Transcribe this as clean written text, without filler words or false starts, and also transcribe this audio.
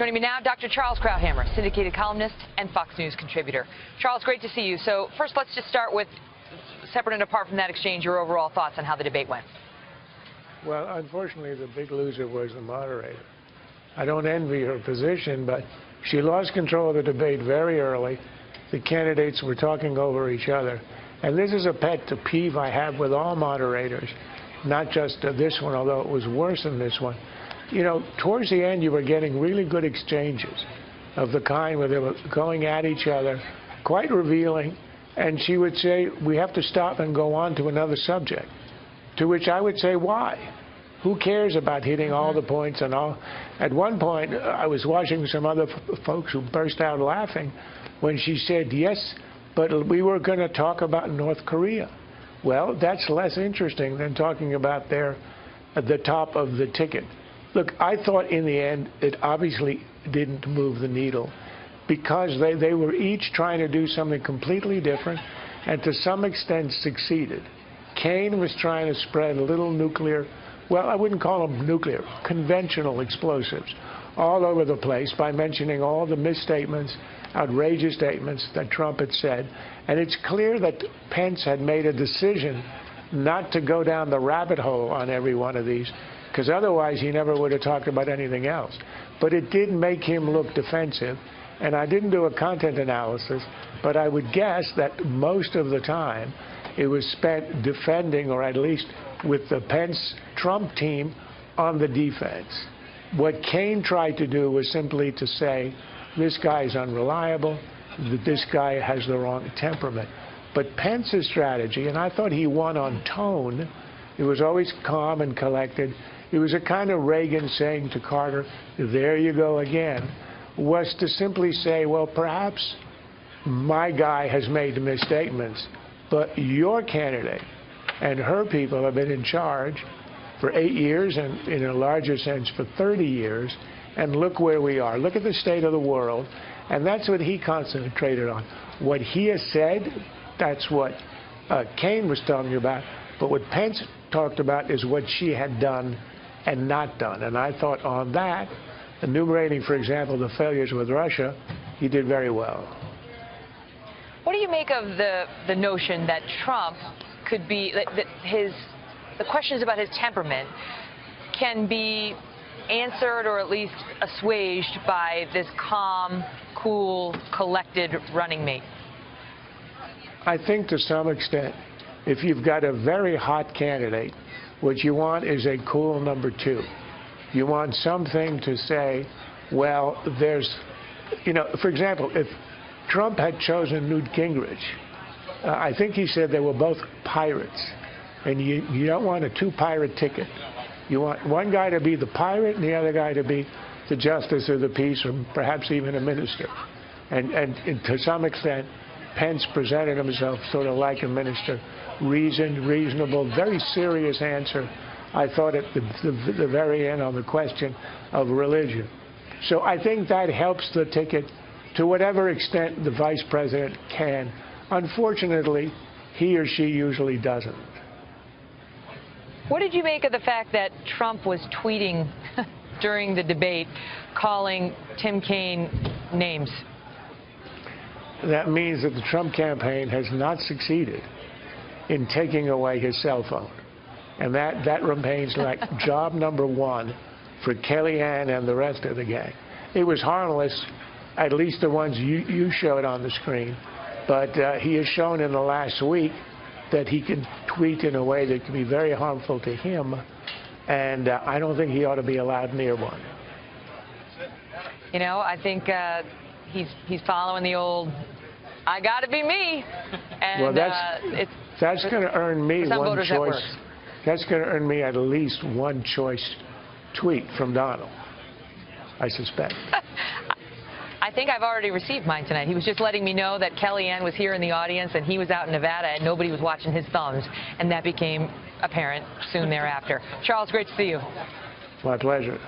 Joining me now, Dr. Charles Krauthammer, syndicated columnist and Fox News contributor. Charles, great to see you. So first, let's just start with, separate and apart from that exchange, your overall thoughts on how the debate went. Well, unfortunately, the big loser was the moderator. I don't envy her position, but she lost control of the debate very early. The candidates were talking over each other. And this is a pet peeve I have with all moderators, not just this one, although it was worse than this one. You know, towards the end, you were getting really good exchanges of the kind where they were going at each other, quite revealing. And she would say, we have to stop and go on to another subject. To which I would say, why? Who cares about hitting all the points and all? At one point, I was watching some other folks who burst out laughing when she said, yes, but we were going to talk about North Korea. Well, that's less interesting than talking about at the top of the ticket. Look, I thought in the end it obviously didn't move the needle because they were each trying to do something completely different and to some extent succeeded. Kaine was trying to spread a little nuclear, well, I wouldn't call them nuclear, conventional explosives all over the place by mentioning all the misstatements, outrageous statements that Trump had said. And it's clear that Pence had made a decision not to go down the rabbit hole on every one of these, because otherwise he never would have talked about anything else. But it did make him look defensive. And I didn't do a content analysis, but I would guess that most of the time it was spent defending, or at least with the Pence-Trump team, on the defense. What Kaine tried to do was simply to say, this guy is unreliable, that this guy has the wrong temperament. But Pence's strategy, and I thought he won on tone, it was always calm and collected. It was a kind of Reagan saying to Carter, there you go again, was to simply say, well, perhaps my guy has made misstatements, but your candidate and her people have been in charge for 8 years and, in a larger sense, for 30 years, and look where we are. Look at the state of the world, and that's what he concentrated on. What he has said, that's what Kaine was talking about, but what Pence talked about is what she had done and not done. And I thought on that, enumerating, for example, the failures with Russia, he did very well. What do you make of the notion that Trump could be, that the questions about his temperament can be answered or at least assuaged by this calm, cool, collected running mate? I think to some extent, if you've got a very hot candidate, what you want is a cool number two. You want something to say, well, there's, you know, for example, if Trump had chosen Newt Gingrich, I think he said they were both pirates. And you don't want a two-pirate ticket. You want one guy to be the pirate and the other guy to be the justice of the peace or perhaps even a minister. And to some extent, Pence presented himself sort of like a minister. Reasoned, reasonable, very serious answer, I thought, at the very end on the question of religion. So I think that helps the ticket to whatever extent the vice president can. Unfortunately, he or she usually doesn't. What did you make of the fact that Trump was tweeting during the debate, calling Tim Kaine names? That means that the Trump campaign has not succeeded in taking away his cell phone. And that remains like job number one for Kellyanne and the rest of the gang. It was harmless, at least the ones you showed on the screen. But he has shown in the last week that he can tweet in a way that can be very harmful to him. And I don't think he ought to be allowed near one. You know, I think he's following the old, I got to be me. And well, that's going to earn me one choice. That's going to earn me at least one choice tweet from Donald, I suspect. I think I've already received mine tonight. He was just letting me know that Kellyanne was here in the audience and he was out in Nevada and nobody was watching his thumbs. And that became apparent soon thereafter. Charles, great to see you. My pleasure.